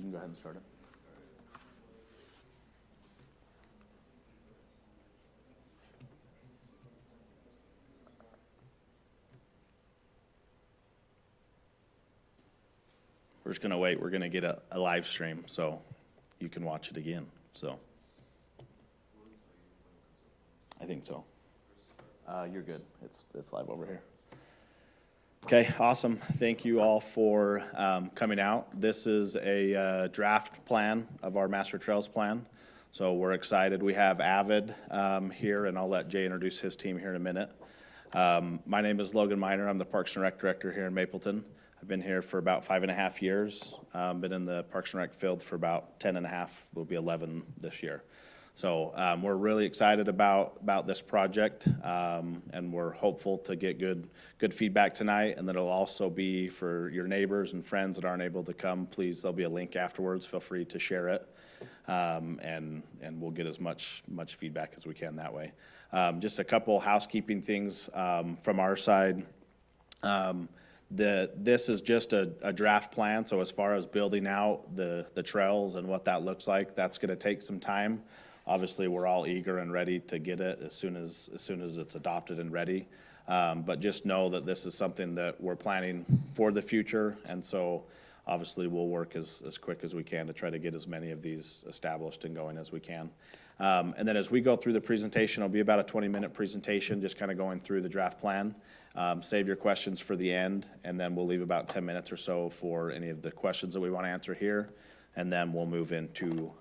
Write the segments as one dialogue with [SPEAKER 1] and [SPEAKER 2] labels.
[SPEAKER 1] can go ahead and start it. We're just going to wait. We're going to get a live stream so you can watch it again. So I think so. You're good. It's live over here. Okay, awesome. Thank you all for coming out. This is a draft plan of our Master Trails plan. So we're excited. We have Avid here, and I'll let Jay introduce his team here in a minute. My name is Logan Miner. I'm the Parks and Rec Director here in Mapleton. I've been here for about 5.5 years. Been in the Parks and Rec field for about 10.5, will be 11 this year. So we're really excited about this project, and we're hopeful to get good feedback tonight. And then it'll also be for your neighbors and friends that aren't able to come. Please, there'll be a link afterwards. Feel free to share it, and we'll get as much feedback as we can that way. Just a couple housekeeping things from our side. This is just a draft plan, so as far as building out the trails and what that looks like, that's going to take some time. Obviously, we're all eager and ready to get it as soon as it's adopted and ready. But just know that this is something that we're planning for the future, and so obviously we'll work as quick as we can to try to get as many of these established and going as we can. And then as we go through the presentation, it'll be about a 20-minute presentation, just kind of going through the draft plan. Save your questions for the end, and then we'll leave about 10 minutes or so for any of the questions that we want to answer here, and then we'll move into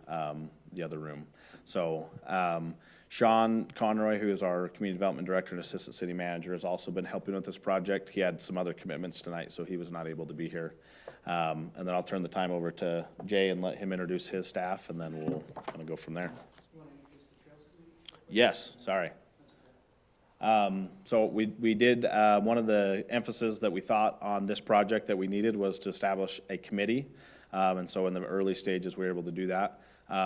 [SPEAKER 1] the other room. So Sean Conroy, who is our Community Development Director and Assistant City Manager, has also been helping with this project. He had some other commitments tonight, so he was not able to be here. And then I'll turn the time over to Jay and let him introduce his staff, and then we'll kind of go from there. Yes, sorry. So we did, one of the emphasis that we thought on this project that we needed was to establish a committee. And so in the early stages, we were able to do that.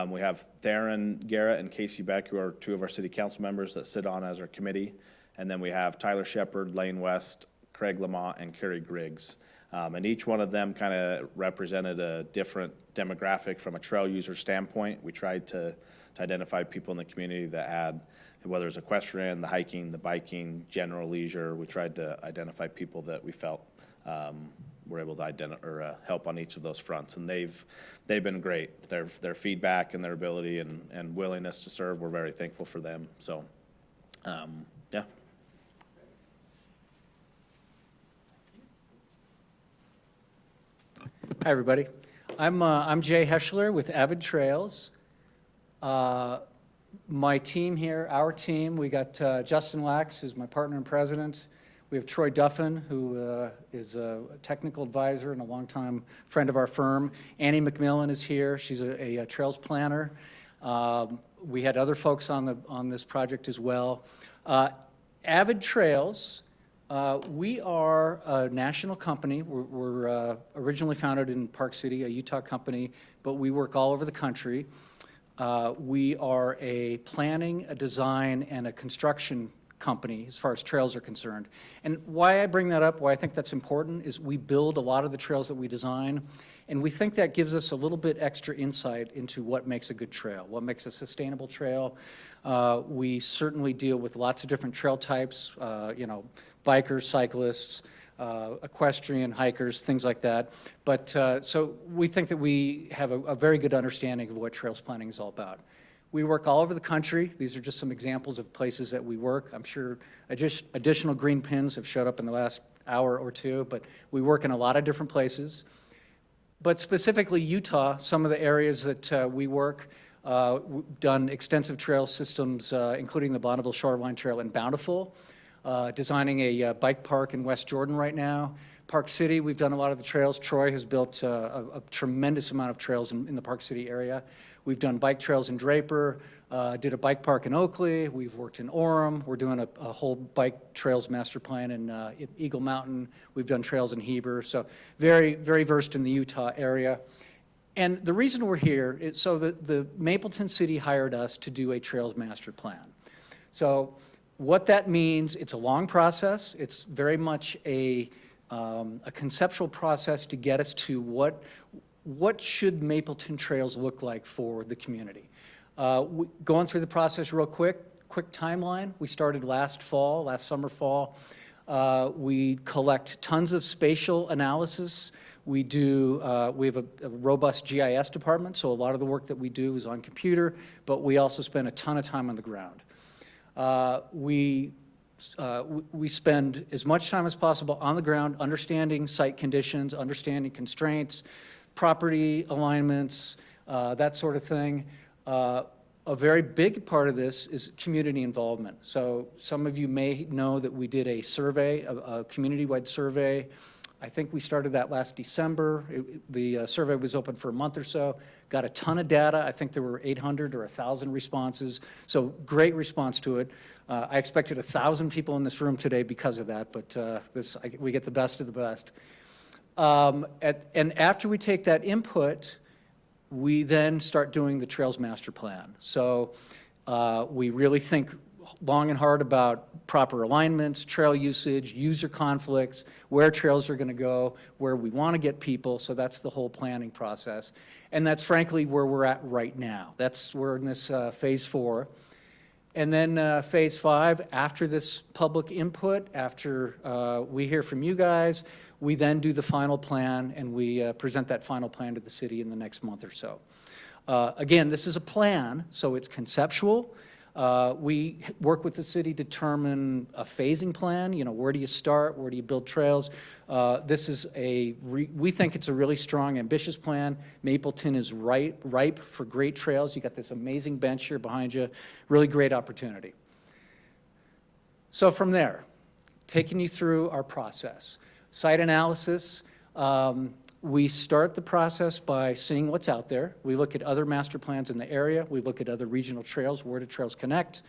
[SPEAKER 1] We have Theron Garrett and Casey Beck, who are two of our city council members that sit on as our committee. And then we have Tyler Shepard, Lane West, Craig Lamont, and Kerry Griggs. And each one of them kind of represented a different demographic from a trail user standpoint. We tried to identify people in the community that had, whether it's equestrian, the hiking, the biking, general leisure. We tried to identify people that we felt were able to help on each of those fronts, and they've been great. Their feedback and their ability and willingness to serve, we're very thankful for them. So, yeah.
[SPEAKER 2] Hi, everybody. I'm Jay Heschler with Avid Trails. My team here, our team, we got Justin Lax, who's my partner and president. We have Troy Duffin, who is a technical advisor and a longtime friend of our firm. Annie McMillan is here. She's a trails planner. We had other folks on this project as well. Avid Trails, we are a national company. We're originally founded in Park City, a Utah company, but we work all over the country. We are a planning, a design, and a construction company as far as trails are concerned. And why I bring that up, why I think that's important, is we build a lot of the trails that we design, and we think that gives us a little bit extra insight into what makes a good trail, what makes a sustainable trail. We certainly deal with lots of different trail types, bikers, cyclists, equestrian, hikers, things like that. But so we think that we have a very good understanding of what trails planning is all about. We work all over the country. These are just some examples of places that we work. I'm sure additional green pins have showed up in the last hour or two, but we work in a lot of different places. But specifically Utah, some of the areas that we work, we've done extensive trail systems, including the Bonneville Shoreline Trail in Bountiful, designing a bike park in West Jordan right now. Park City, we've done a lot of the trails. Troy has built a tremendous amount of trails in the Park City area. We've done bike trails in Draper, did a bike park in Oakley. We've worked in Orem. We're doing a whole bike trails master plan in Eagle Mountain. We've done trails in Heber. So very, very versed in the Utah area. And the reason we're here is so that the Mapleton City hired us to do a trails master plan. So what that means, it's a long process. It's very much a conceptual process to get us to what should Mapleton trails look like for the community? Going through the process real quick timeline. We started last summer, fall. We collect tons of spatial analysis. We have a robust GIS department, so a lot of the work that we do is on computer, but we also spend a ton of time on the ground. We spend as much time as possible on the ground, understanding site conditions, understanding constraints, property alignments, that sort of thing. A very big part of this is community involvement. So some of you may know that we did a survey, a community-wide survey. I think we started that last December. The survey was open for a month or so, got a ton of data. I think there were 800 or 1,000 responses, so great response to it. I expected 1,000 people in this room today because of that, but we get the best of the best. And after we take that input, we then start doing the Trails Master Plan. So we really think long and hard about proper alignments, trail usage, user conflicts, where trails are going to go, where we want to get people. So that's the whole planning process. And that's frankly where we're at right now. We're in this phase 4. And then phase 5, after this public input, after we hear from you guys, we then do the final plan, and we present that final plan to the city in the next month or so. Again, this is a plan, so it's conceptual. We work with the city to determine a phasing plan. You know, where do you start? Where do you build trails? We think it's a really strong, ambitious plan. Mapleton is ripe for great trails. You got this amazing bench here behind you. Really great opportunity. So from there, taking you through our process. Site analysis. We start the process by seeing what's out there. We look at other master plans in the area. We look at other regional trails. Where do trails connect?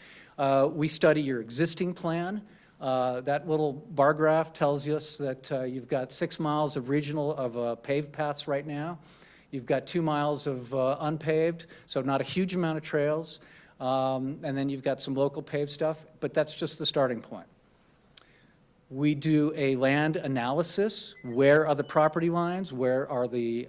[SPEAKER 2] We study your existing plan. That little bar graph tells us that you've got 6 miles of paved paths right now. You've got 2 miles of unpaved, so not a huge amount of trails. And then you've got some local paved stuff, but that's just the starting point. We do a land analysis. Where are the property lines? Where are the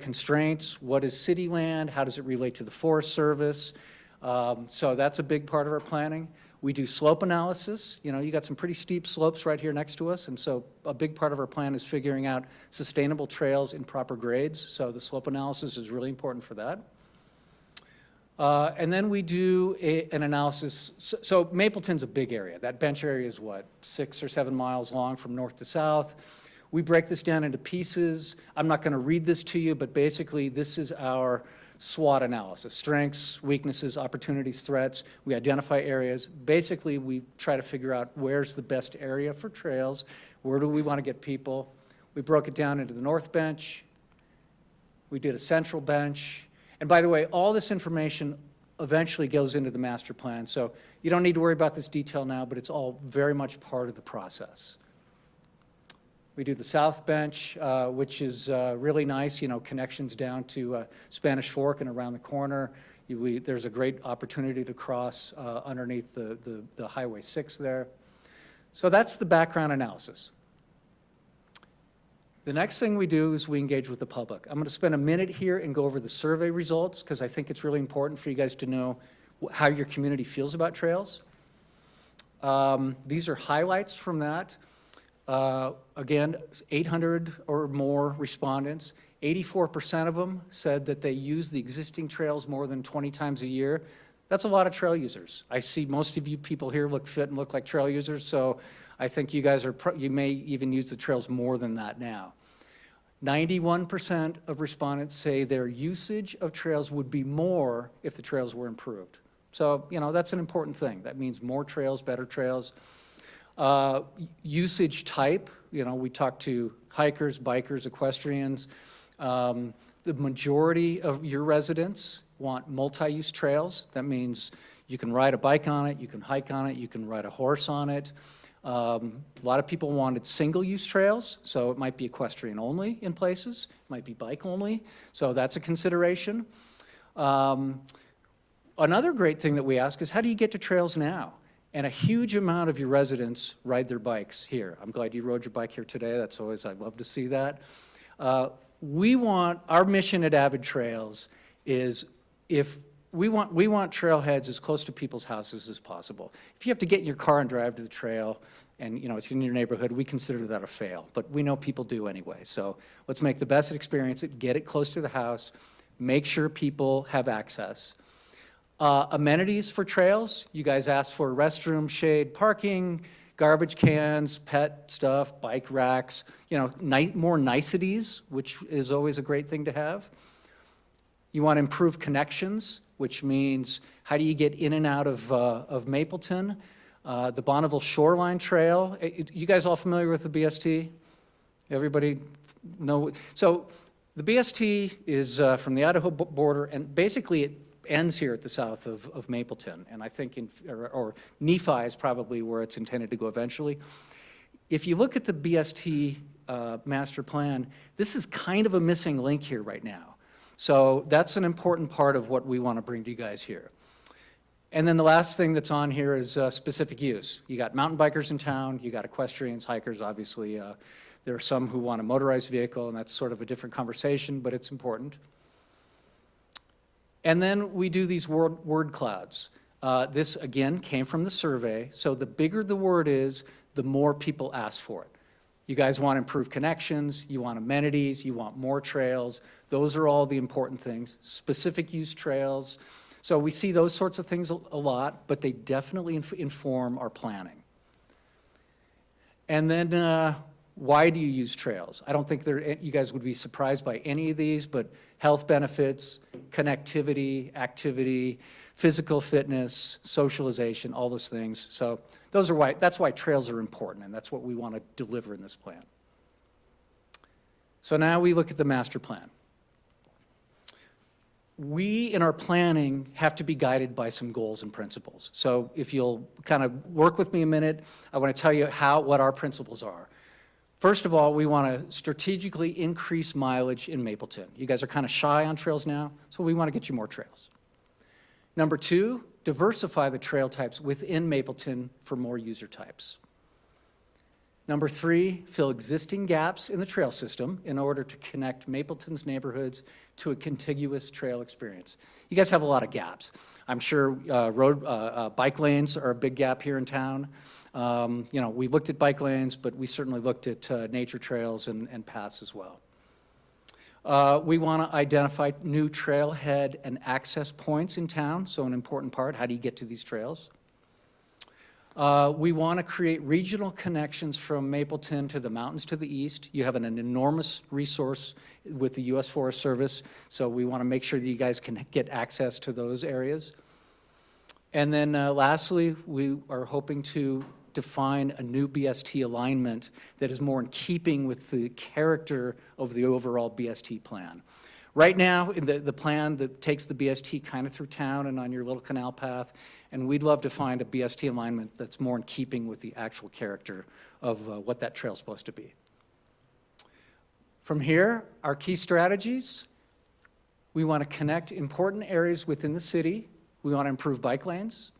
[SPEAKER 2] constraints? What is city land? How does it relate to the Forest Service? So that's a big part of our planning. We do slope analysis. You know, you got some pretty steep slopes right here next to us, and so a big part of our plan is figuring out sustainable trails in proper grades. So the slope analysis is really important for that. And then we do an analysis. So Mapleton's a big area. That bench area is what, 6 or 7 miles long from north to south. We break this down into pieces. I'm not going to read this to you, but basically this is our SWOT analysis: strengths, weaknesses, opportunities, threats. We identify areas. Basically, we try to figure out where's the best area for trails, where do we want to get people. We broke it down into the north bench. We did a central bench. And by the way, all this information eventually goes into the master plan, so you don't need to worry about this detail now, but it's all very much part of the process. We do the south bench, which is really nice, you know, connections down to Spanish Fork and around the corner. There's a great opportunity to cross underneath the Highway 6 there. So that's the background analysis. The next thing we do is we engage with the public. I'm going to spend a minute here and go over the survey results because I think it's really important for you guys to know how your community feels about trails. These are highlights from that. Again, 800 or more respondents. 84% of them said that they use the existing trails more than 20 times a year. That's a lot of trail users. I see most of you people here look fit and look like trail users, so I think you guys you may even use the trails more than that now. 91% of respondents say their usage of trails would be more if the trails were improved. So, you know, that's an important thing. That means more trails, better trails. Usage type, you know, we talk to hikers, bikers, equestrians. The majority of your residents want multi-use trails. That means you can ride a bike on it, you can hike on it, you can ride a horse on it. A lot of people wanted single-use trails, so it might be equestrian only in places, it might be bike only, so that's a consideration. Another great thing that we ask is, how do you get to trails now? And a huge amount of your residents ride their bikes here. I'm glad you rode your bike here today. I love to see that. Our mission at Avid Trails is we want trailheads as close to people's houses as possible. If you have to get in your car and drive to the trail and it's in your neighborhood, we consider that a fail, but we know people do anyway. So let's make the best experience, get it close to the house, make sure people have access. Amenities for trails, you guys asked for restroom, shade, parking, garbage cans, pet stuff, bike racks, more niceties, which is always a great thing to have. You want to improve connections, which means how do you get in and out of Mapleton? The Bonneville Shoreline Trail. You guys all familiar with the BST? Everybody know? So the BST is from the Idaho border, and basically it ends here at the south of Mapleton, and I think or Nephi is probably where it's intended to go eventually. If you look at the BST master plan, this is kind of a missing link here right now. So that's an important part of what we want to bring to you guys here. And then the last thing that's on here is specific use. You got mountain bikers in town, you got equestrians, hikers, obviously. There are some who want a motorized vehicle, and that's sort of a different conversation, but it's important. And then we do these word clouds. This, again, came from the survey. So the bigger the word is, the more people ask for it. You guys want improved connections, you want amenities, you want more trails. Those are all the important things. Specific use trails. So we see those sorts of things a lot, but they definitely inform our planning. And then why do you use trails? I don't think you guys would be surprised by any of these, but health benefits, connectivity, activity, physical fitness, socialization, all those things. So that's why trails are important, and that's what we want to deliver in this plan. So now we look at the master plan. We, in our planning, have to be guided by some goals and principles. So if you'll kind of work with me a minute, I want to tell you what our principles are. First of all, we want to strategically increase mileage in Mapleton. You guys are kind of shy on trails now, so we want to get you more trails. Number two, diversify the trail types within Mapleton for more user types. Number three, fill existing gaps in the trail system in order to connect Mapleton's neighborhoods to a contiguous trail experience. You guys have a lot of gaps. I'm sure bike lanes are a big gap here in town. We looked at bike lanes, but we certainly looked at nature trails and paths as well. We want to identify new trailhead and access points in town, so an important part, how do you get to these trails? We want to create regional connections from Mapleton to the mountains to the east. You have an enormous resource with the U.S. Forest Service, so we want to make sure that you guys can get access to those areas. And then lastly, we are hoping to define a new BST alignment that is more in keeping with the character of the overall BST plan. Right now, in the plan that takes the BST kind of through town and on your little canal path, and we'd love to find a BST alignment that's more in keeping with the actual character of what that trail's supposed to be. From here, our key strategies, we want to connect important areas within the city. We want to improve bike lanes.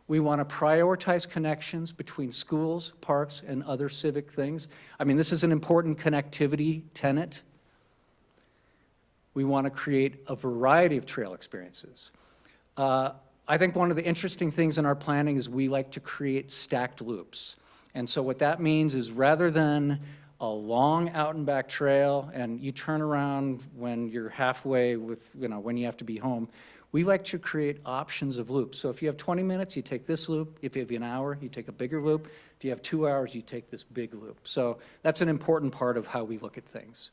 [SPEAKER 2] We want to prioritize connections between schools, parks, and other civic things. I mean, this is an important connectivity tenet. We want to create a variety of trail experiences. I think one of the interesting things in our planning is we like to create stacked loops. And so what that means is rather than a long out and back trail and you turn around when you're halfway with, when you have to be home, we like to create options of loops. So if you have 20 minutes, you take this loop. If you have an hour, you take a bigger loop. If you have 2 hours, you take this big loop. So that's an important part of how we look at things.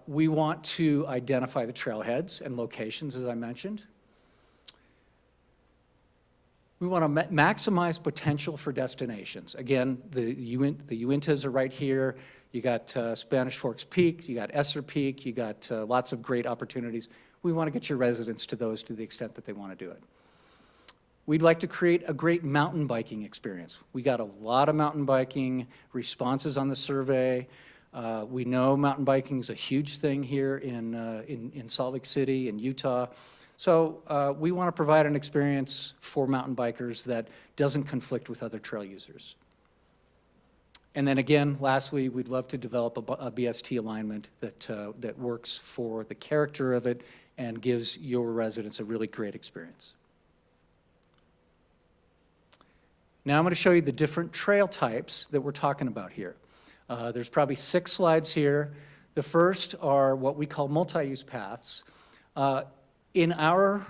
[SPEAKER 2] We want to identify the trailheads and locations, as I mentioned. We want to maximize potential for destinations. Again, the Uintas are right here. You got Spanish Forks Peak, you got Esser Peak, you got lots of great opportunities. We want to get your residents to those to the extent that they want to do it. We'd like to create a great mountain biking experience. We got a lot of mountain biking responses on the survey. We know mountain biking is a huge thing here in Salt Lake City and Utah. So we want to provide an experience for mountain bikers that doesn't conflict with other trail users. And then again, lastly, we'd love to develop a BST alignment that works for the character of it and gives your residents a really great experience. Now I'm going to show you the different trail types that we're talking about here. There's probably 6 slides here. The first are what we call multi-use paths. In our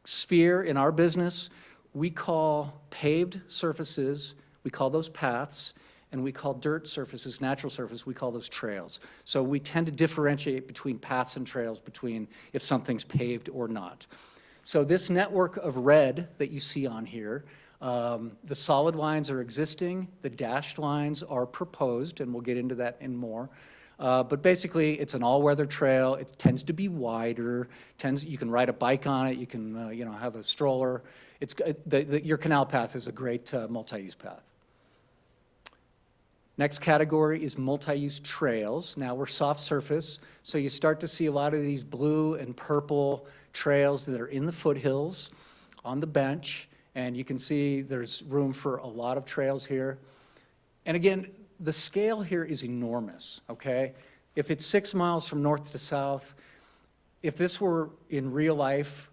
[SPEAKER 2] sphere, in our business, we call paved surfaces, we call those paths, and we call dirt surfaces, natural surface, we call those trails. So we tend to differentiate between paths and trails, between if something's paved or not. So this network of red that you see on here, the solid lines are existing, the dashed lines are proposed, and we'll get into that in more. But basically, it's an all-weather trail. It tends to be wider. You can ride a bike on it. You can, have a stroller. Your canal path is a great multi-use path. Next category is multi-use trails. Now we're soft surface, so you start to see a lot of these blue and purple trails that are in the foothills, on the bench, and you can see there's room for a lot of trails here. And again, the scale here is enormous, okay? If it's 6 miles from north to south, if this were in real life,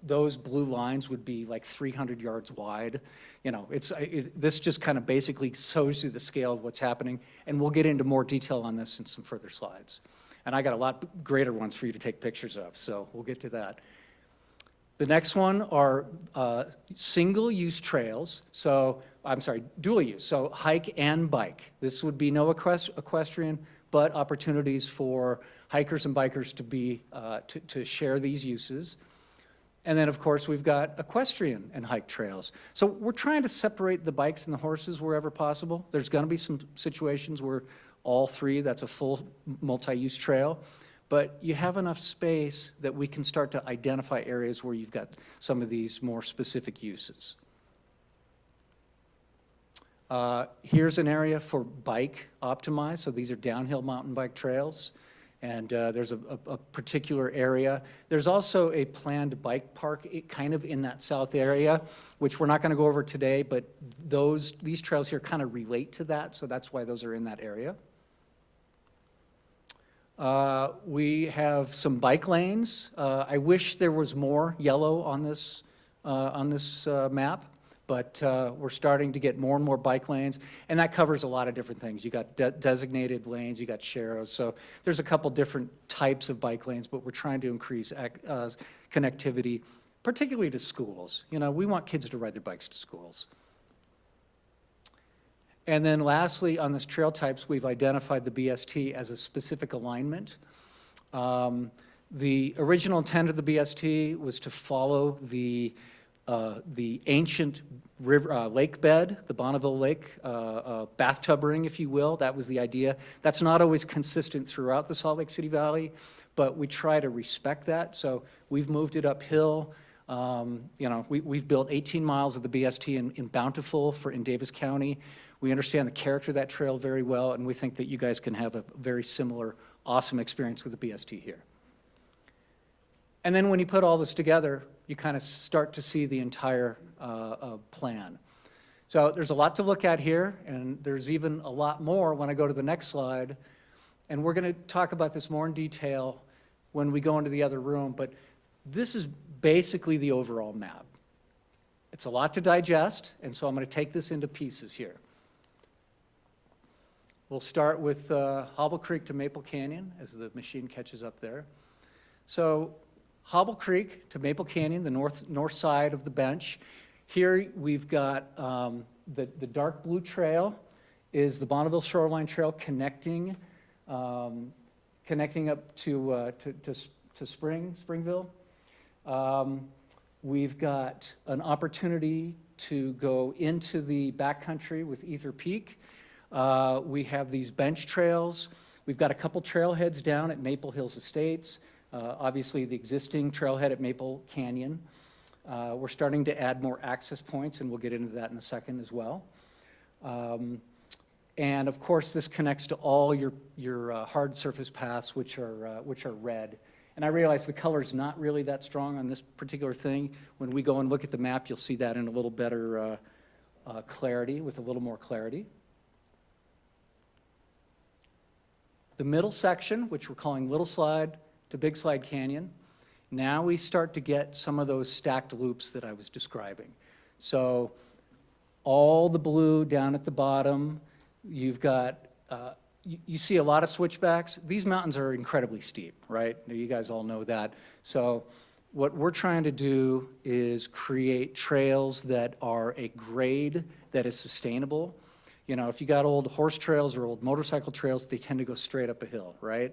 [SPEAKER 2] those blue lines would be like 300 yards wide. This just kind of basically shows you the scale of what's happening, and we'll get into more detail on this in some further slides. And I got a lot greater ones for you to take pictures of, so we'll get to that. The next one are single-use trails, dual use, so hike and bike. This would be no equestrian, but opportunities for hikers and bikers to share these uses. And then, of course, we've got equestrian and hike trails. So we're trying to separate the bikes and the horses wherever possible. There's going to be some situations where all 3, that's a full multi-use trail. But you have enough space that we can start to identify areas where you've got some of these more specific uses. Here's an area for bike optimized. So these are downhill mountain bike trails. And there's a particular area. There's also a planned bike park kind of in that south area, which we're not going to go over today, but these trails here kind of relate to that, so that's why those are in that area. We have some bike lanes. I wish there was more yellow on this map, but we're starting to get more and more bike lanes, and that covers a lot of different things. You got designated lanes, you got sharrows, so there's a couple different types of bike lanes, but we're trying to increase connectivity, particularly to schools. We want kids to ride their bikes to schools. And then lastly, on this trail types, we've identified the BST as a specific alignment. The original intent of the BST was to follow the ancient lake bed, the Bonneville Lake, bathtub ring, if you will. That was the idea. That's not always consistent throughout the Salt Lake City Valley, but we try to respect that. So we've moved it uphill. We've built 18 miles of the BST in Bountiful in Davis County. We understand the character of that trail very well, and we think that you guys can have a very similar, awesome experience with the BST here. And then when you put all this together, you kind of start to see the entire plan. So there's a lot to look at here, and there's even a lot more when I go to the next slide. And we're going to talk about this more in detail when we go into the other room, but this is basically the overall map. It's a lot to digest, and so I'm going to take this into pieces here. We'll start with Hobble Creek to Maple Canyon as the machine catches up there. So Hobble Creek to Maple Canyon, the north side of the bench. Here we've got the dark blue trail is the Bonneville Shoreline Trail connecting up to Springville. We've got an opportunity to go into the backcountry with Ether Peak. We have these bench trails. We've got a couple trailheads down at Maple Hills Estates. Obviously, the existing trailhead at Maple Canyon. We're starting to add more access points, and we'll get into that in a second as well. And of course, this connects to all your hard surface paths, which are red. And I realize the color's not really that strong on this particular thing. When we go and look at the map, you'll see that in a little better clarity, with a little more clarity. The middle section, which we're calling Little Slide to Big Slide Canyon, now we start to get some of those stacked loops that I was describing. So all the blue down at the bottom, you've got, you see a lot of switchbacks. These mountains are incredibly steep, right? You guys all know that. So what we're trying to do is create trails that are a grade that is sustainable. You know, if you got old horse trails or old motorcycle trails, they tend to go straight up a hill, right?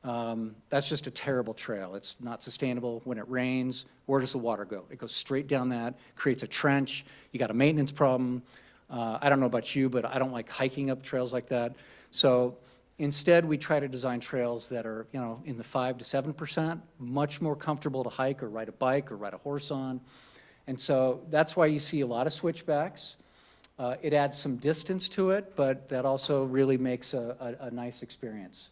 [SPEAKER 2] That's just a terrible trail. It's not sustainable. When it rains, where does the water go? It goes straight down that, creates a trench. You got a maintenance problem. I don't know about you, but I don't like hiking up trails like that. So instead, we try to design trails that are, you know, in the 5 to 7%, much more comfortable to hike or ride a bike or ride a horse on. And so that's why you see a lot of switchbacks. It adds some distance to it, but that also really makes a nice experience.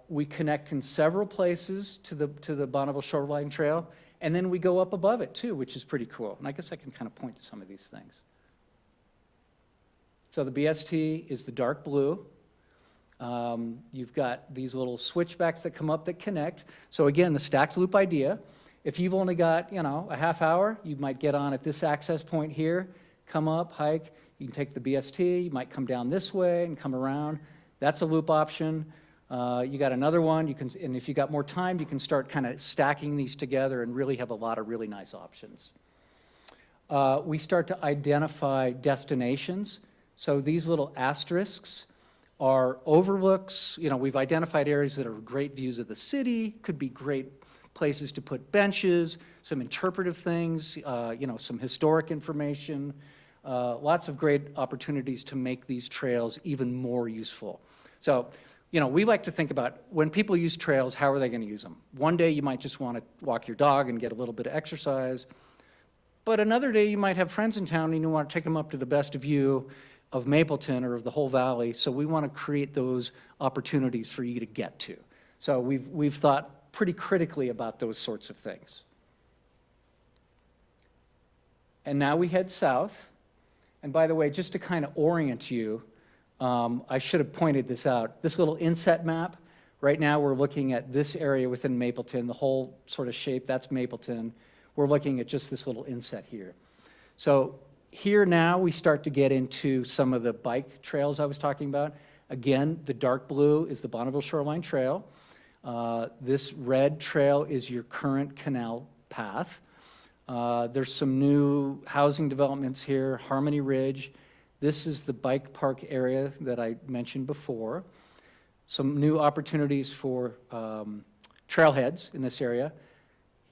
[SPEAKER 2] We connect in several places to the Bonneville Shoreline Trail, and then we go up above it too, which is pretty cool. And I guess I can kind of point to some of these things. So the BST is the dark blue. You've got these little switchbacks that come up that connect. So again, the stacked loop idea. If you've only got, you know, a half hour, you might get on at this access point here, come up, hike. You can take the BST. You might come down this way and come around. That's a loop option. You got another one. You can, and if you got more time, you can start kind of stacking these together and really have a lot of really nice options. We start to identify destinations. So these little asterisks are overlooks. You know, we've identified areas that are great views of the city, could be great places to put benches, some interpretive things, you know, some historic information, lots of great opportunities to make these trails even more useful. So, you know, we like to think about when people use trails, how are they going to use them? One day you might just want to walk your dog and get a little bit of exercise, but another day you might have friends in town and you want to take them up to the best view of Mapleton or of the whole valley, so we want to create those opportunities for you to get to. So we've thought pretty critically about those sorts of things. And now we head south. And by the way, just to kind of orient you, I should have pointed this out. This little inset map, right now we're looking at this area within Mapleton, the whole sort of shape, that's Mapleton. We're looking at just this little inset here. So here now we start to get into some of the bike trails I was talking about. Again, the dark blue is the Bonneville Shoreline Trail. This red trail is your current canal path. There's some new housing developments here, Harmony Ridge. This is the bike park area that I mentioned before. Some new opportunities for trailheads in this area.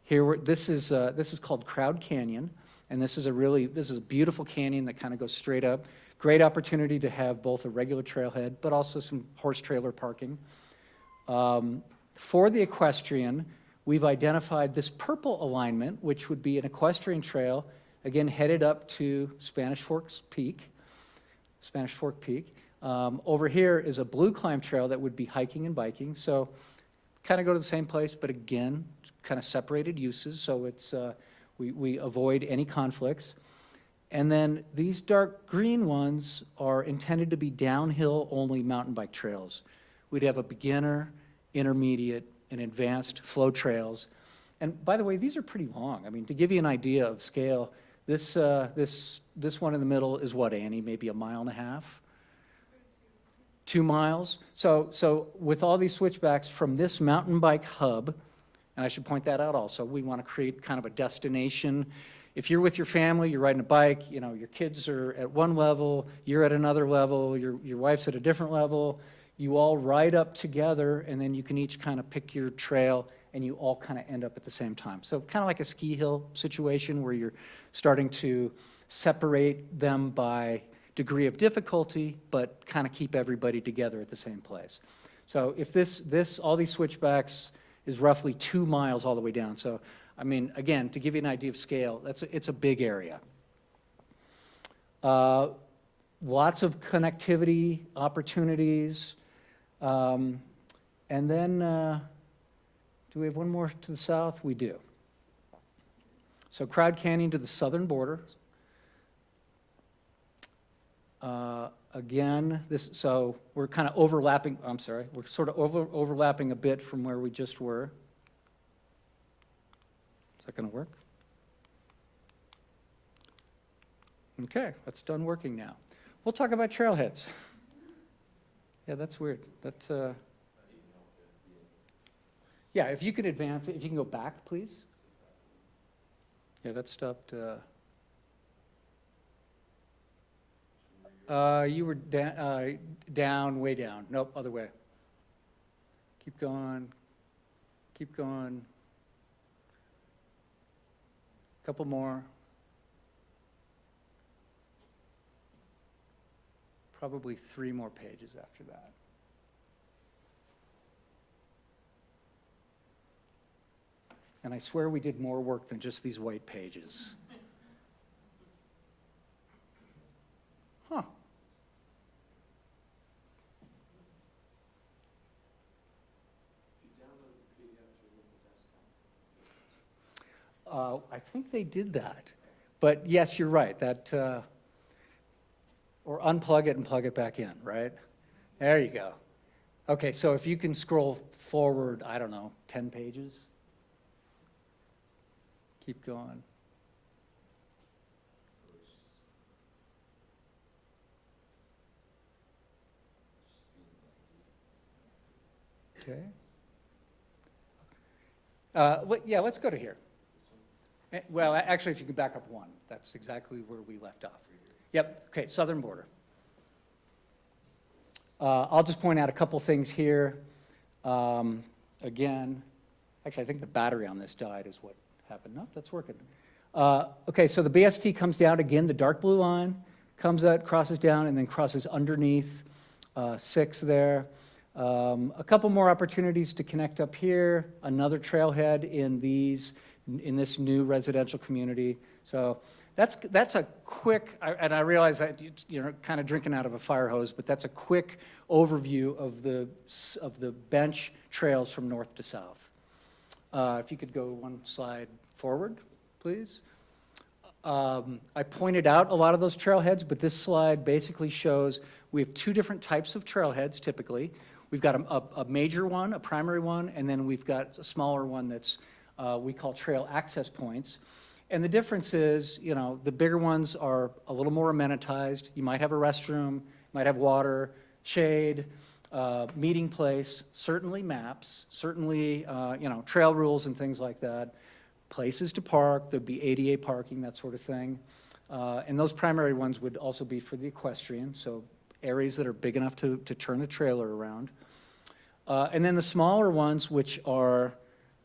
[SPEAKER 2] Here, this is called Crowd Canyon. And this is a beautiful canyon that kind of goes straight up. Great opportunity to have both a regular trailhead, but also some horse trailer parking. For the equestrian, we've identified this purple alignment, which would be an equestrian trail, again, headed up to Spanish Fork Peak. Over here is a blue climb trail that would be hiking and biking. So kind of go to the same place, but again, kind of separated uses. So it's, we avoid any conflicts. And then these dark green ones are intended to be downhill only mountain bike trails. We'd have a beginner, intermediate, and advanced flow trails. And by the way, these are pretty long. I mean, to give you an idea of scale, this one in the middle is what, Annie, maybe 1.5 miles? 2 miles. So with all these switchbacks from this mountain bike hub, and I should point that out also, we want to create kind of a destination. If you're with your family, you're riding a bike, you know, your kids are at one level, you're at another level, your wife's at a different level, you all ride up together, and then you can each kind of pick your trail, and you all kind of end up at the same time. So kind of like a ski hill situation where you're starting to separate them by degree of difficulty, but kind of keep everybody together at the same place. So if all these switchbacks is roughly 2 miles all the way down. So, I mean, again, to give you an idea of scale, it's a big area. Lots of connectivity opportunities. And then, do we have one more to the south? We do. So Crowd Canyon to the southern border. Again, so we're kind of overlapping, I'm sorry, we're sort of overlapping a bit from where we just were. Is that going to work? Okay, that's done working now. We'll talk about trailheads. Yeah, that's weird. That's, yeah, if you could advance it, if you can go back, please. Yeah, that stopped. You were down, way down. Nope, other way. Keep going. Keep going. Couple more. Probably 3 more pages after that. And I swear we did more work than just these white pages. Huh. I think they did that. But yes, you're right. That, or unplug it and plug it back in, right? There you go. Okay, so if you can scroll forward, I don't know, 10 pages. Keep going. Okay. Yeah, let's go to here. Well, actually, if you can back up 1, that's exactly where we left off. Yep, okay, southern border. I'll just point out a couple things here. Again, actually, I think the battery on this died is what happened. No, that's working. Okay, so the BST comes down again, the dark blue line comes out, crosses down, and then crosses underneath 6 there. A couple more opportunities to connect up here, another trailhead in this new residential community. So that's a quick, and I realize that you're kind of drinking out of a fire hose, but that's a quick overview of the bench trails from north to south. If you could go 1 slide forward, please. I pointed out a lot of those trailheads, but this slide basically shows we have 2 different types of trailheads typically. We've got a major one, a primary one, and then we've got a smaller one that's we call trail access points. And the difference is, you know, the bigger ones are a little more amenitized. You might have a restroom, might have water, shade, meeting place, certainly maps, certainly, you know, trail rules and things like that. Places to park, there'd be ADA parking, that sort of thing. And those primary ones would also be for the equestrian, so areas that are big enough to turn a trailer around. And then the smaller ones, which are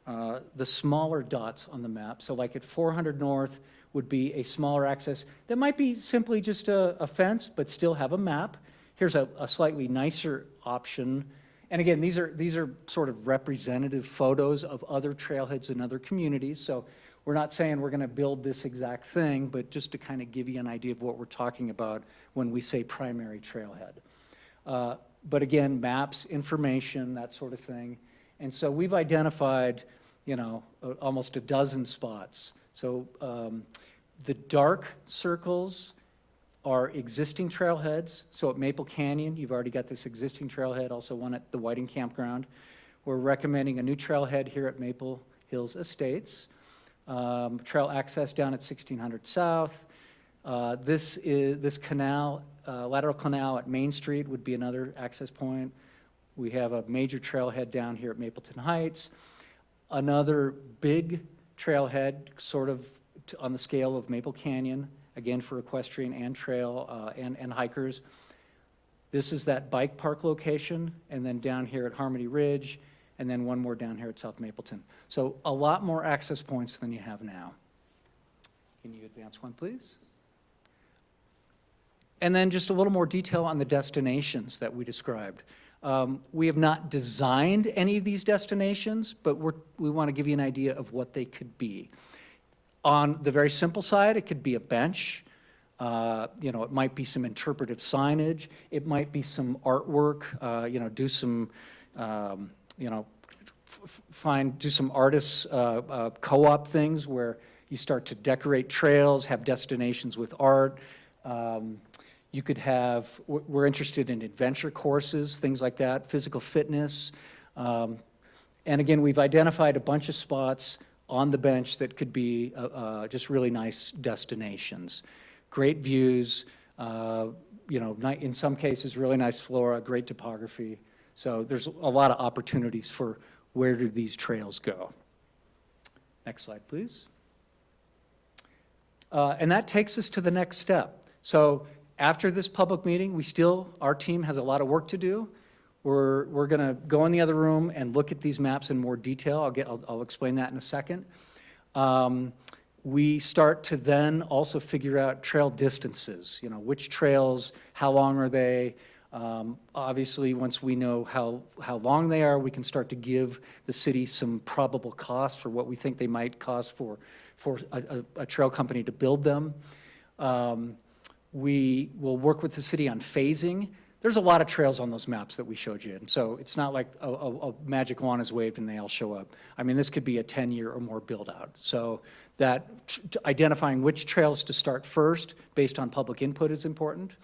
[SPEAKER 2] the smaller dots on the map. So like at 400 North would be a smaller access that might be simply just a fence, but still have a map. Here's a slightly nicer option. And again, these are sort of representative photos of other trailheads in other communities. So we're not saying we're going to build this exact thing, but just to kind of give you an idea of what we're talking about when we say primary trailhead. But again, maps, information, that sort of thing. And so we've identified, you know, almost a dozen spots. So the dark circles are existing trailheads. So at Maple Canyon, you've already got this existing trailhead, also one at the Whiting Campground. We're recommending a new trailhead here at Maple Hills Estates. Trail access down at 1600 South. This canal, lateral canal at Main Street would be another access point. We have a major trailhead down here at Mapleton Heights. Another big trailhead, sort of on the scale of Maple Canyon, again for equestrian and trail and hikers. This is that bike park location, and then down here at Harmony Ridge, and then one more down here at South Mapleton. So a lot more access points than you have now. Can you advance 1, please? And then just a little more detail on the destinations that we described. We have not designed any of these destinations, but we want to give you an idea of what they could be. On the very simple side, it could be a bench. You know, it might be some interpretive signage. It might be some artwork. You know, do some, you know, do some artists co-op things where you start to decorate trails, have destinations with art. You could have, we're interested in adventure courses, things like that, physical fitness. And again, we've identified a bunch of spots on the bench that could be just really nice destinations. Great views, you know, in some cases, really nice flora, great topography. So there's a lot of opportunities for where do these trails go. Next slide, please. And that takes us to the next step. So after this public meeting, our team has a lot of work to do. We're going to go in the other room and look at these maps in more detail. I'll explain that in a second. We start to then also figure out trail distances, you know, which trails, how long are they? Obviously, once we know how long they are, we can start to give the city some probable costs for what we think they might cost for a trail company to build them. We will work with the city on phasing. There's a lot of trails on those maps that we showed you, and so it's not like a magic wand is waved and they all show up. I mean, this could be a 10-year or more build-out. So that identifying which trails to start first based on public input is important.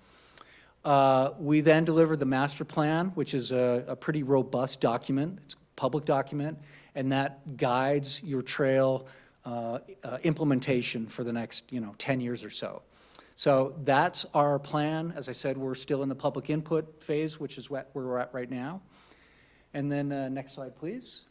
[SPEAKER 2] We then deliver the master plan, which is a pretty robust document. It's a public document, and that guides your trail implementation for the next, 10 years or so. So that's our plan. As I said, we're still in the public input phase, which is where we're at right now. And then next slide, please.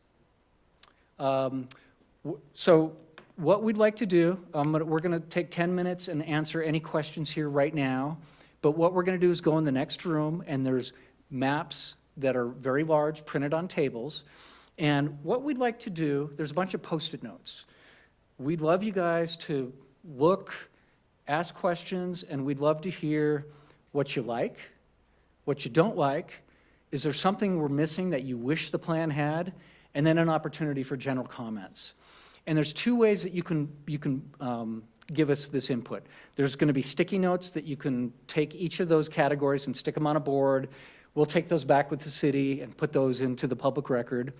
[SPEAKER 2] So what we'd like to do, we're going to take 10 minutes and answer any questions here right now. But what we're going to do is go in the next room, and there's maps that are very large, printed on tables. And what we'd like to do, there's a bunch of Post-it notes. We'd love you guys to look, ask questions, and we'd love to hear what you like, what you don't like. Is there something we're missing that you wish the plan had? And then an opportunity for general comments. And there's two ways that you can give us this input. There's going to be sticky notes that you can take each of those categories and stick them on a board. We'll take those back with the city and put those into the public record.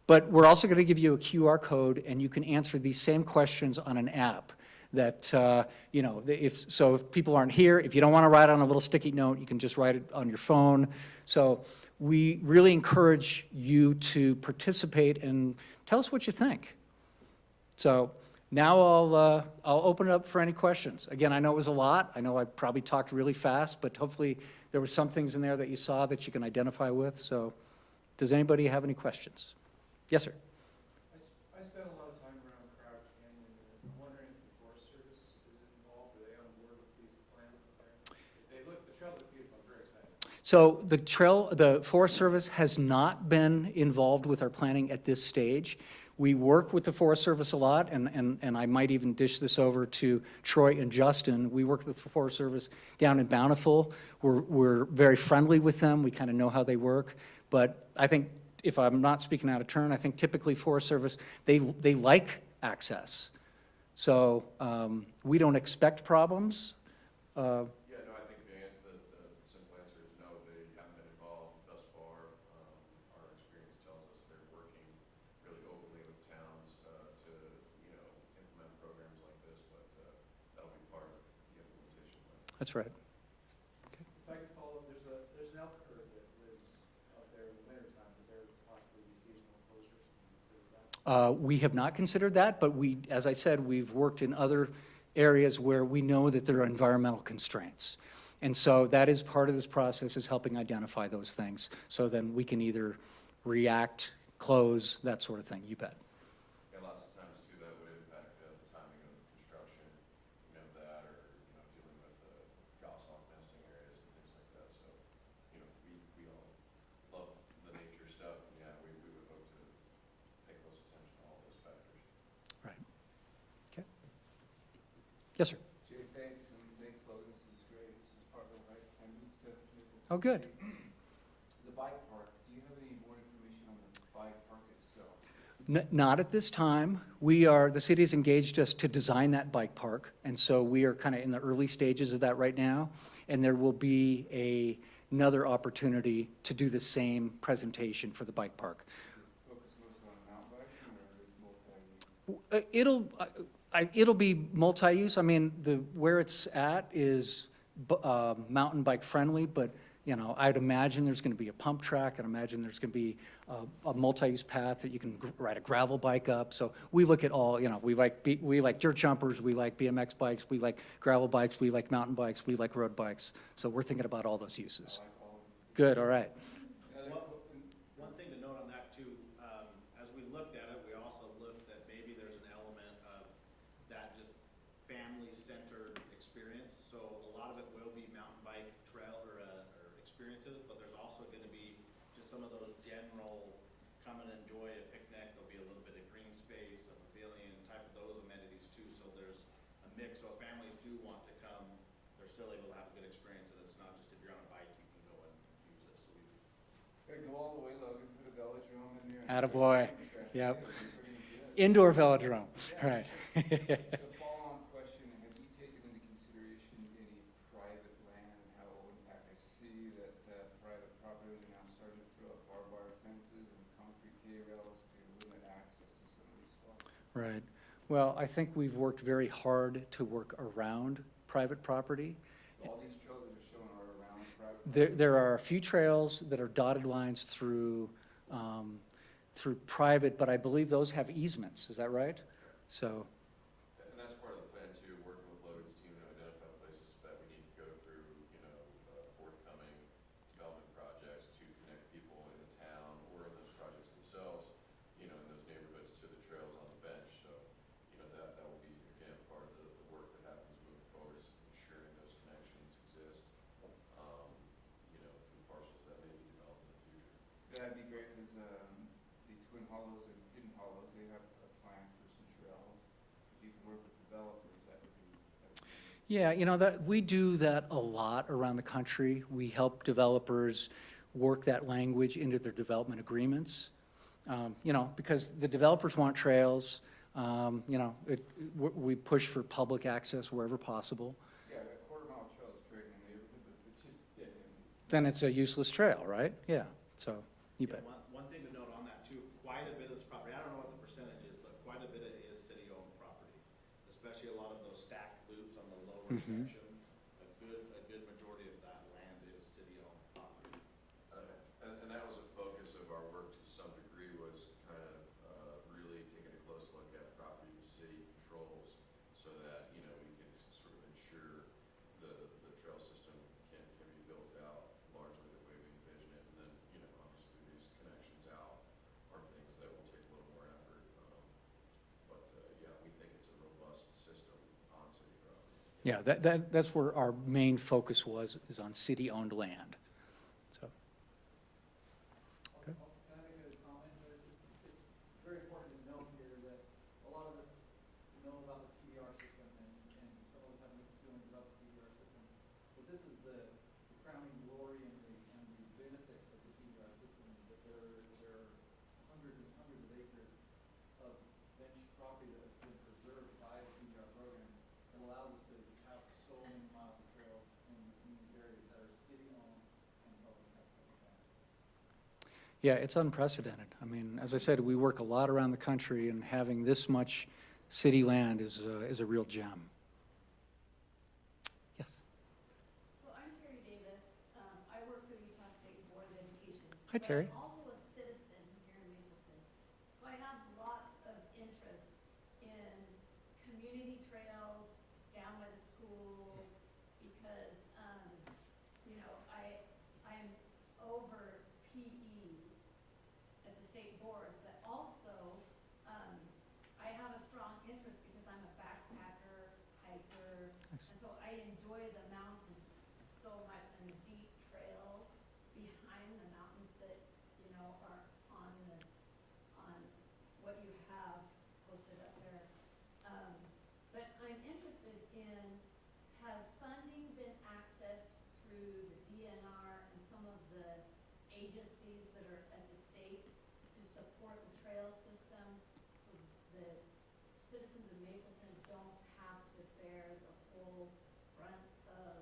[SPEAKER 2] But we're also going to give you a QR code, and you can answer these same questions on an app that, if people aren't here, if you don't want to write on a little sticky note, you can just write it on your phone. So we really encourage you to participate and tell us what you think. So now I'll open it up for any questions. Again, I know it was a lot. I know I probably talked really fast, but hopefully there were some things in there that you saw that you can identify with. So does anybody have any questions? Yes, sir.
[SPEAKER 3] I spent a lot of time around Crowd Canyon, and I'm wondering if the Forest Service is involved. Are they on board with these plans up there? The trails look beautiful. I'm very excited.
[SPEAKER 2] So the Forest Service has not been involved with our planning at this stage. We work with the Forest Service a lot, and I might even dish this over to Troy and Justin. We work with the Forest Service down in Bountiful. We're very friendly with them. We kind of know how they work. But I think, if I'm not speaking out of turn, I think typically Forest Service, they like access. So we don't expect problems.
[SPEAKER 4] I think the simple answer is no, they haven't been involved thus far. Our experience tells us they're working really openly with towns to, implement programs like this, but that'll be part of the implementation plan.
[SPEAKER 2] That's right.
[SPEAKER 3] If I could follow up, there's an elk herd that lives out there in the wintertime, but there would possibly be seasonal closures.
[SPEAKER 2] We have not considered that, but as I said, we've worked in other areas where we know that there are environmental constraints. And so that is part of this process, is helping identify those things. So then we can either react, close, that sort of thing. You bet.
[SPEAKER 4] Yeah, lots of times too, that would impact the timing of construction, that, or, dealing with goshawk nesting areas and things like that. So, we all love the nature stuff, and yeah, we would hope to pay close attention to all those factors.
[SPEAKER 2] Right. Okay. Yes, sir.
[SPEAKER 3] Jay, thanks, and thanks, Logan. This is great. This is part of the right. I moved to Mapleton.
[SPEAKER 2] Oh, good.
[SPEAKER 3] The bike park. Do you have any more information on the bike park itself?
[SPEAKER 2] Not at this time. The city has engaged us to design that bike park, and so we are kind of in the early stages of that right now, and there will be another opportunity to do the same presentation for the bike park.
[SPEAKER 3] Focus mostly on mountain biking, or multi-use?
[SPEAKER 2] It'll be multi-use. I mean, where it's at is mountain bike friendly, but, you know, I'd imagine there's gonna be a pump track, I'd imagine there's gonna be a multi-use path that you can ride a gravel bike up. So we look at all, you know, we like dirt jumpers, we like BMX bikes, we like gravel bikes, we like mountain bikes, we like road bikes. So we're thinking about all those uses. Good, all right.
[SPEAKER 1] One thing to note on that too, as we looked at it, we also looked that maybe there's an element of that just family-centered experience. So a lot of it will be mountain bike trail or experiences, but there's also gonna be just some of those general come and enjoy a picnic. There'll be a little bit of green space, a pavilion, type of those amenities too. So there's a mix. So if families do want to come, they're still able to have a good experience, and it's not just if you're on a bike, you can go and use it. So we
[SPEAKER 3] Gotta go all the way, Logan, put a velodrome in there.
[SPEAKER 2] Attaboy, yep. Indoor velodrome, right.
[SPEAKER 3] So follow-on question, have you taken into consideration any private land and how it will impact? I see that private property are now starting to throw up barbed wire fences and concrete K-rails to limit access to some of these spots.
[SPEAKER 2] Right. Well, I think we've worked very hard to work around private property.
[SPEAKER 3] So all these trails that are shown are around private property?
[SPEAKER 2] There are a few trails that are dotted lines through private, but I believe those have easements, is that right? So,
[SPEAKER 4] And that's part of the plan too, working with Logan's team to identify places that we need to go through, you know, forthcoming development projects to connect people in the town or in those projects themselves, you know, in those neighborhoods to the trails on the bench. So, you know, that will be, again, part of the work that happens moving forward is ensuring those connections exist, you know, through parcels that may be developed in the future.
[SPEAKER 3] That'd be great, because the Twin Hollows and Hidden Hollows, they have a plan for some trails. If you can work with developers, that would be
[SPEAKER 2] yeah, you know, we do that a lot around the country. We help developers work that language into their development agreements. You know, because the developers want trails, you know, we push for public access wherever possible.
[SPEAKER 3] Yeah, a quarter-mile trail is great in a neighborhood, but if it's just dead end,
[SPEAKER 2] Then it's a useless trail, right? Yeah, so, you bet.
[SPEAKER 1] One thing to note on that too, quite a bit of this property, I don't know what the percentage is, but quite a bit of it is city-owned property. Especially a lot of those stacked loops on the lower section, a good majority of that land is city-owned property. So,
[SPEAKER 4] And that was a focus of our work to some degree, was kind of really taking a close look at property the city controls so that, you know, we can sort of ensure the trail system can be built out largely the way we envision it. And then, you know, obviously these connections out are things that will take a little more effort. But yeah, we think it's a robust system on city property.
[SPEAKER 2] Yeah, that's where our main focus is on city-owned land, so.
[SPEAKER 5] Can I make a comment? It's very important to note here that a lot of us know about the TDR system, and some of us have mixed feelings about the TDR system. But this is the crowning glory and the benefits of the TDR system is that there are hundreds and hundreds of acres of bench property that has been preserved by the TDR program that allows us to have so many miles of trails in these areas that are city-owned and public access.
[SPEAKER 2] Yeah, it's unprecedented. I mean, as I said, we work a lot around the country, and having this much city land is a real gem. Yes.
[SPEAKER 6] So I'm Terry Davis. I work for the Utah State Board of Education.
[SPEAKER 2] Hi, Terry.
[SPEAKER 6] But I'm also a citizen here in Mapleton. So I have lots of interest in community trails down by the schools because, you know, I'm over PE at the state board, but also I have a strong interest because I'm a backpacker, hiker,
[SPEAKER 2] Nice.
[SPEAKER 6] and so I enjoy the mountains so much and the deep trails behind the mountains that, you know, are on what you have posted up there. But I'm interested in, has funding been accessed through the DNR and some of the agencies that are at the state to support the trail system so the citizens of Mapleton don't have to bear the whole brunt of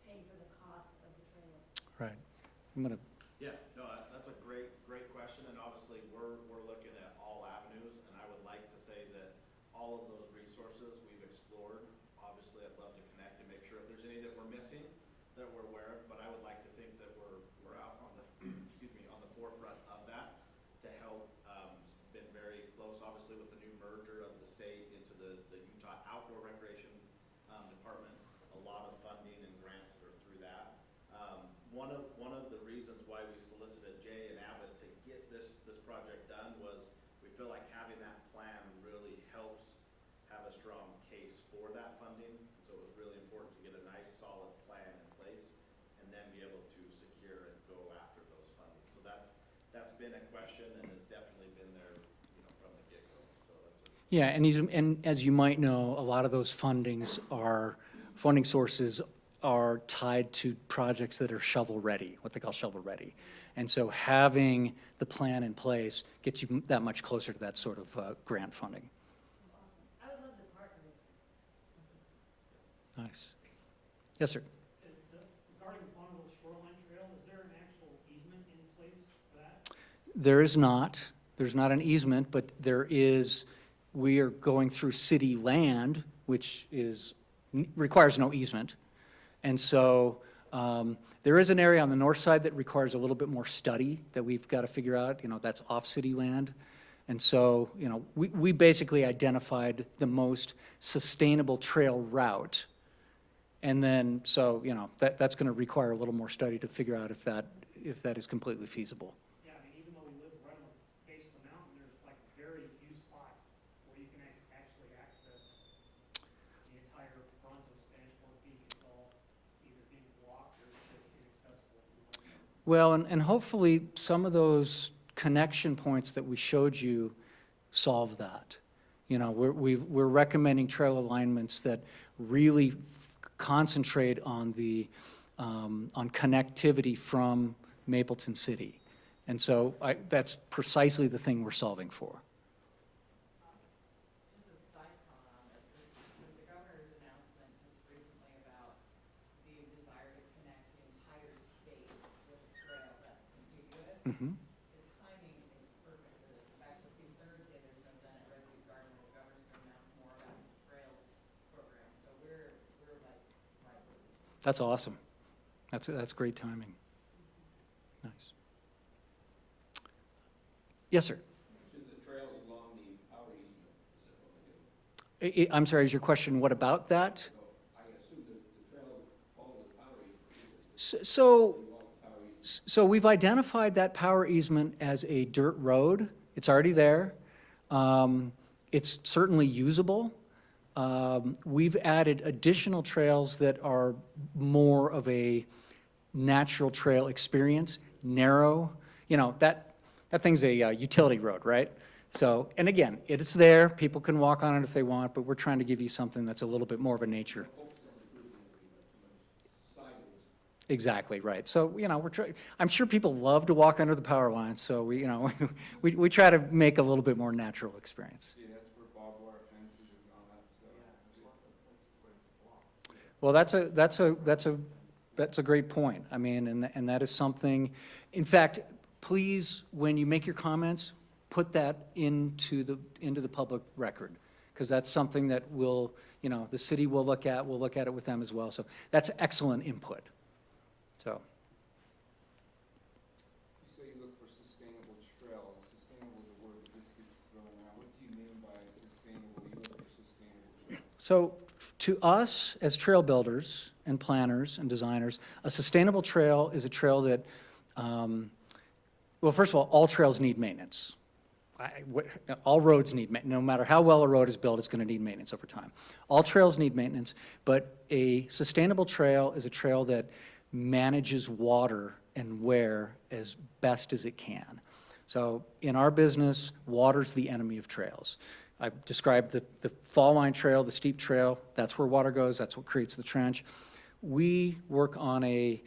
[SPEAKER 6] paying for the cost of the trail?
[SPEAKER 2] Right. I'm gonna,
[SPEAKER 1] yeah, no, that's a great question, and obviously we're looking at all avenues, and I would like to say that all of those resources we've explored. Obviously, I'd love to connect and make sure if there's any Jay, that we're missing, that we're aware of, but I would like to think that we're out on the, excuse me, on the forefront of that to help. Been very close, obviously, with the new merger of the state into the Utah Outdoor Recreation Department. A lot of funding and grants that are through that. One of the reasons why we solicited Jay and Abbott to get this project done was we feel like having that plan really helps have a strong case for that funding. So it was really important to get a nice solid plan in place and then be able to secure and go after those funding. So that's been a question and has definitely been there, from the get-go. So that's a
[SPEAKER 2] Yeah, and as you might know, a lot of those funding sources are tied to projects that are shovel-ready, what they call shovel-ready. And so having the plan in place gets you that much closer to that sort of grant funding.
[SPEAKER 6] Awesome. I would love to partner with you.
[SPEAKER 2] Nice. Yes, sir.
[SPEAKER 7] Regarding the Bonneville Shoreline Trail, is there an actual easement in place for that?
[SPEAKER 2] There is not. There's not an easement, but we are going through city land, which requires no easement. And so there is an area on the north side that requires a little bit more study that we've got to figure out, that's off city land. And so, we basically identified the most sustainable trail route. And then, so, that's going to require a little more study to figure out if that is completely feasible.
[SPEAKER 7] Yeah, I mean, even though we live right on the base of the mountain, there's like very few spots where you can actually access the entire front of Spanish Fork Peak. It's all either being blocked or just inaccessible.
[SPEAKER 2] Well, and hopefully some of those connection points that we showed you solve that. We're recommending trail alignments that really concentrate on on connectivity from Mapleton City. And so that's precisely the thing we're solving for.
[SPEAKER 8] Just a side comment on this, with the governor's announcement just recently about the desire to connect the entire state with a trail that's contiguous,
[SPEAKER 2] Mhm.
[SPEAKER 8] its timing is perfect for this. In fact, you'll see Thursday, there's an event at Redwood Garden where the governor's going to announce more about his trails program. So we're like right where we are.
[SPEAKER 2] That's awesome. That's great timing. Nice. Yes, sir.
[SPEAKER 9] To the trails along the power easement, is that what they do?
[SPEAKER 2] I'm sorry, is your question what about that?
[SPEAKER 9] No, I assume that the trail follows the power easement.
[SPEAKER 2] So we've identified that power easement as a dirt road. It's already there. It's certainly usable. We've added additional trails that are more of a natural trail experience, narrow. That thing's a utility road, right? So, and again, it's there. People can walk on it if they want, but we're trying to give you something that's a little bit more of a nature. Exactly, right. So, I'm sure people love to walk under the power lines, so we try to make a little bit more natural experience.
[SPEAKER 3] Yeah, that's where barbed wire fences and all that stuff.
[SPEAKER 2] Well, that's a great point. I mean, and that is something, in fact, please, when you make your comments, put that into the public record, because that's something that the city will look at. We'll look at it with them as well. So that's excellent input. So.
[SPEAKER 3] You say you look for sustainable trails. Sustainable is a word that just gets thrown around. What do you mean by sustainable? You look for sustainable trails.
[SPEAKER 2] So to us, as trail builders and planners and designers, a sustainable trail is a trail that, well, first of all trails need maintenance. All roads need maintenance. No matter how well a road is built, it's going to need maintenance over time. All trails need maintenance, but a sustainable trail is a trail that manages water and wear as best as it can. So in our business, water's the enemy of trails. I've described the fall line trail, the steep trail. That's where water goes. That's what creates the trench. We work on a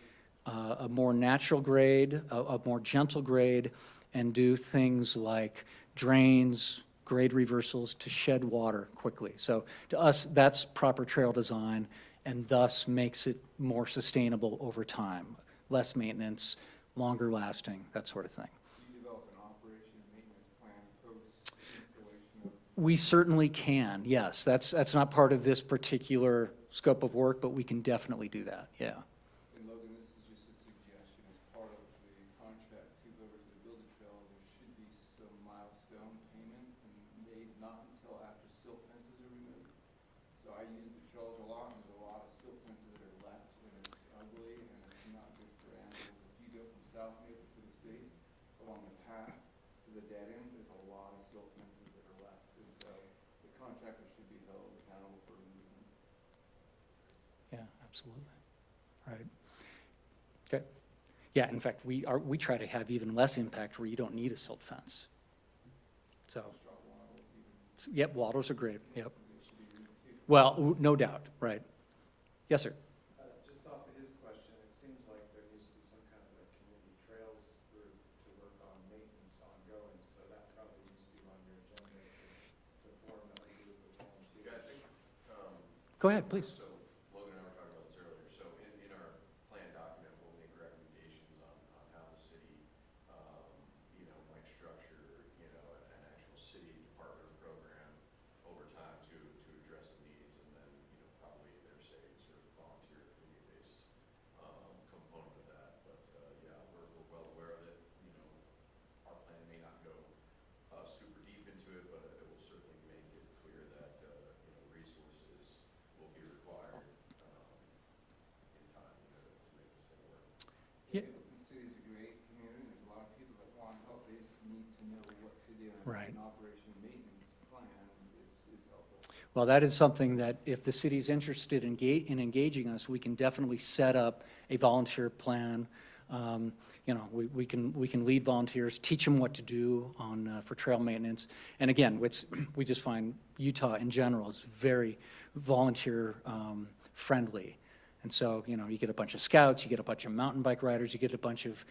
[SPEAKER 2] more natural grade, a more gentle grade, and do things like drains, grade reversals to shed water quickly. So to us, that's proper trail design, and thus makes it more sustainable over time. Less maintenance, longer lasting, that sort of thing.
[SPEAKER 3] Do you develop an operation and maintenance plan post-installation of?
[SPEAKER 2] We certainly can, yes. That's not part of this particular scope of work, but we can definitely do that, yeah.
[SPEAKER 3] And Logan, this is just a suggestion, as part of the contract to whoever's gonna build the trail, there should be some milestone payment and made not until after silt fences are removed. So I use the trails a lot, and there's a lot of silt fences that are left, and it's ugly, and it's not good for animals. If you go from South Maple to the States, along the path to the dead end, there's a lot of silt fences that are left, and so the contractor should be held accountable for removing them.
[SPEAKER 2] Yeah, absolutely. Right. Okay. Yeah, in fact, we try to have even less impact where you don't need a silt fence. So, yep, wattles are great, yep. Well, no doubt, right. Yes, sir.
[SPEAKER 10] Just off of his question, it seems like there needs to be some kind of a community trails group to work on maintenance ongoing, so that probably needs to be on your agenda to form a group of volunteers.
[SPEAKER 4] Yeah, I think,
[SPEAKER 2] Go ahead, please.
[SPEAKER 4] so Logan and I were talking about this earlier. So in our plan document, we'll make recommendations on how the city, might structure, an actual city department program over time to address the needs, and then, probably there's a sort of volunteer community-based, component of that. But, yeah, we're well aware of it. Our plan may not go, super deep into it, but it will certainly make it clear that, resources will be required, in time to make this thing work.
[SPEAKER 2] Yeah.
[SPEAKER 3] Mapleton City is a great community, there's a lot of people that want help, they just need to know what to do. And
[SPEAKER 2] Right.
[SPEAKER 3] an operation maintenance plan is helpful.
[SPEAKER 2] Well, that is something that if the city's interested in engaging us, we can definitely set up a volunteer plan. We can lead volunteers, teach them what to do for trail maintenance. And again, we just find Utah in general is very volunteer friendly. And so, you get a bunch of scouts, you get a bunch of mountain bike riders, you get a bunch of,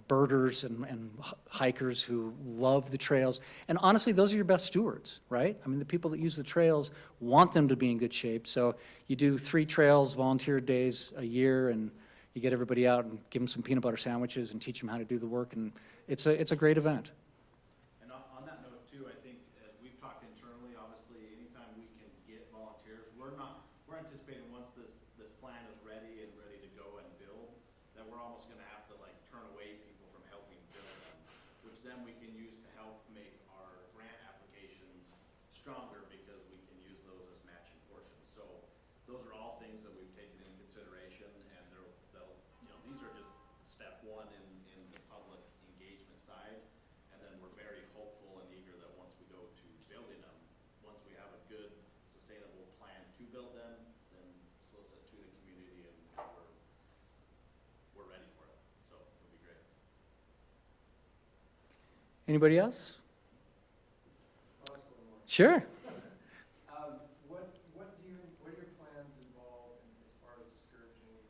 [SPEAKER 2] birders and hikers who love the trails. And honestly, those are your best stewards, right? I mean, the people that use the trails want them to be in good shape. So you do 3 trails, volunteer days a year, and you get everybody out and give them some peanut butter sandwiches and teach them how to do the work. And it's a great event.
[SPEAKER 1] And on that note too, I think as we've talked internally, obviously, anytime we can get volunteers, we're anticipating once this plan is ready to go and build, that we're almost gonna have to like turn away people from helping build them, which then we can use to help make our grant applications stronger because we can use those as matching portions. So those are all things that we've taken into consideration, and these are just step one in the public engagement side. And then we're very hopeful and eager that once we go to building them, once we have a good, sustainable plan to build them, then solicit to the community, and we're ready for it. So it'll be great.
[SPEAKER 2] Anybody else?
[SPEAKER 10] I'll ask one more.
[SPEAKER 2] Sure.
[SPEAKER 10] What are your plans involved in as far as discouraging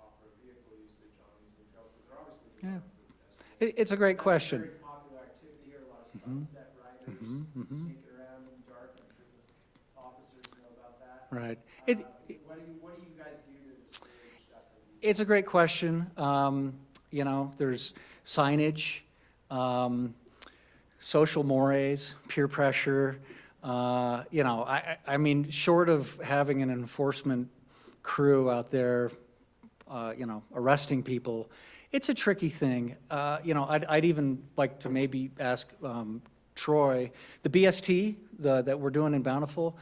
[SPEAKER 10] off-road vehicle usage on these new trails? Because they're obviously designed for pedestrians.
[SPEAKER 2] It's a great
[SPEAKER 10] That's
[SPEAKER 2] question.
[SPEAKER 10] a very popular activity here, a lot of sunset riders sneaking around in the dark. I'm sure the officers know about that.
[SPEAKER 2] Right.
[SPEAKER 10] What do you guys do to discourage that from these?
[SPEAKER 2] It's a great question. There's signage, social mores, peer pressure. I mean, short of having an enforcement crew out there, arresting people, it's a tricky thing. I'd even like to maybe ask Troy, the BST that we're doing in Bountiful,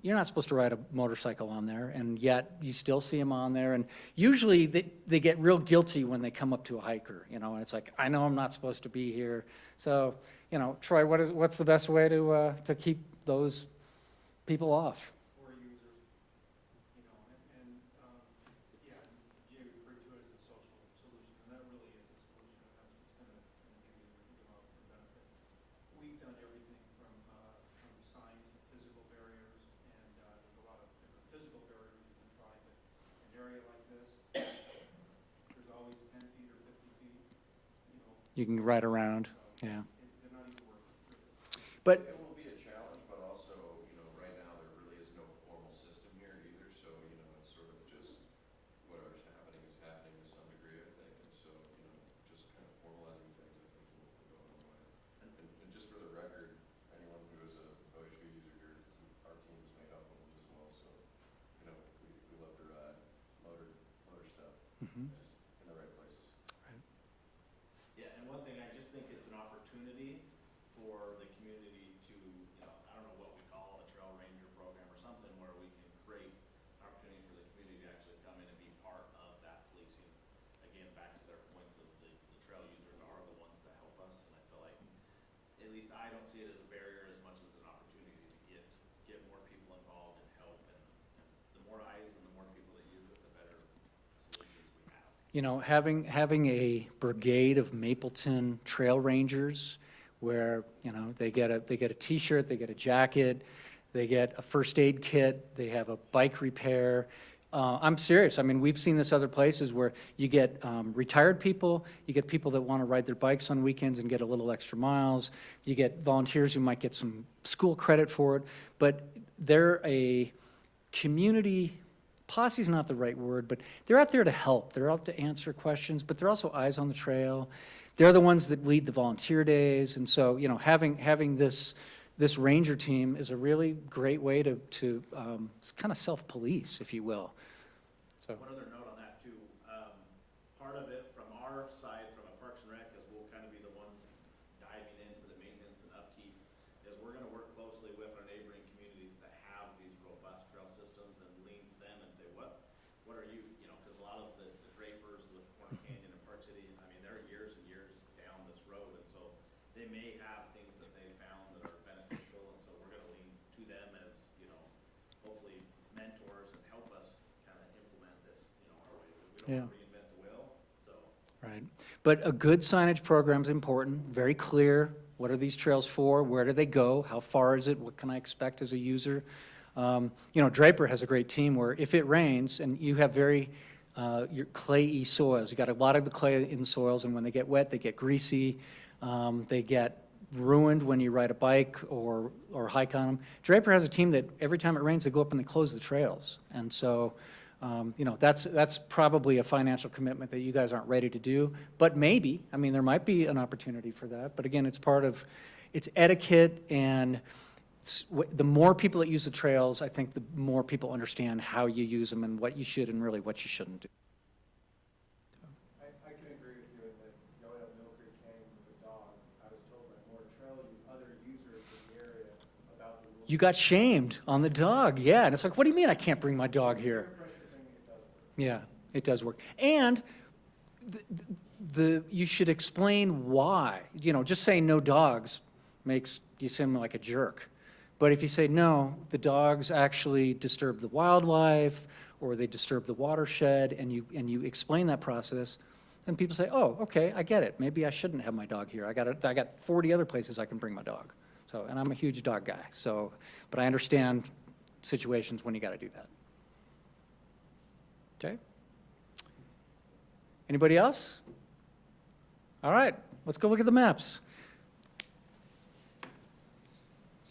[SPEAKER 2] you're not supposed to ride a motorcycle on there, and yet you still see them on there. And usually they get real guilty when they come up to a hiker, and it's like, I know I'm not supposed to be here. So, Troy, what's the best way to keep those people off?
[SPEAKER 7] For users, yeah, you refer to it as a social solution, and that really is a solution, and that's what's gonna give you the developer benefit. We've done everything from signs to physical barriers, and there's a lot of different physical barriers you can try, but an area like this, there's always 10 feet or 50 feet,
[SPEAKER 2] You can ride around,
[SPEAKER 7] so
[SPEAKER 2] yeah.
[SPEAKER 7] they're not even worth it.
[SPEAKER 2] But
[SPEAKER 4] It will be a challenge, but also, right now there really is no formal system here either. So, it's sort of just whatever's happening is happening to some degree, I think. And so, just kind of formalizing things, I think, will go a long way. And just for the record, anyone who is a OHV user here, our team is made up of them as well. So, just in the right places.
[SPEAKER 1] Yeah, and one thing, I just think it's an opportunity for the community to, I don't know what we call a trail ranger program or something where we can create an opportunity for the community to actually come in and be part of that policing. Again, back to their points of the trail users are the ones that help us, and I feel like, at least I don't see it as a barrier as much as an opportunity to get more people involved and help, and the more eyes and the more people that use it, the better solutions we have.
[SPEAKER 2] Having a brigade of Mapleton trail rangers where, they get a T-shirt, they get a jacket, they get a first aid kit, they have a bike repair. I'm serious. I mean, we've seen this other places where you get retired people, you get people that want to ride their bikes on weekends and get a little extra miles, you get volunteers who might get some school credit for it, but they're a community. Posse's not the right word, but they're out there to help. They're out to answer questions, but they're also eyes on the trail. They're the ones that lead the volunteer days, and so having this ranger team is a really great way to kind of self-police, if you will. So.
[SPEAKER 1] One other note on that too, part of it from our side, from a Parks and Rec, is we'll kind of be the ones diving into the maintenance and upkeep, is we're gonna work closely with our neighboring communities that have these robust trail systems and lean to them and say, what are you, because a lot of the Drapers, the Corner Canyon and Park City, I mean, they're years and years down this road, and so they may have things that they found that are beneficial, and so we're gonna lean to them as, hopefully mentors and help us kind of implement this, our way. We don't want to reinvent the wheel, so.
[SPEAKER 2] Right. But a good signage program is important, very clear. What are these trails for? Where do they go? How far is it? What can I expect as a user? Draper has a great team where if it rains and you have very your clayey soils, you got a lot of the clay in soils, and when they get wet, they get greasy. They get ruined when you ride a bike or hike on them. Draper has a team that every time it rains, they go up and they close the trails. And so, that's probably a financial commitment that you guys aren't ready to do, but maybe, there might be an opportunity for that. But again, it's etiquette, and the more people that use the trails, I think the more people understand how you use them and what you should and really what you shouldn't do.
[SPEAKER 10] I can agree with you in that going up Mill Creek Canyon with a dog, I was told by more other users in the area about the rules.
[SPEAKER 2] You got shamed on the dog, yeah, and it's like, what do you mean I can't bring my dog here? Yeah, it does work. And you should explain why. Just saying no dogs makes you seem like a jerk. But if you say, no, the dogs actually disturb the wildlife, or they disturb the watershed, and you explain that process, then people say, oh, okay, I get it. Maybe I shouldn't have my dog here. I got 40 other places I can bring my dog. So, and I'm a huge dog guy. So, but I understand situations when you got to do that. Okay. Anybody else? All right, let's go look at the maps.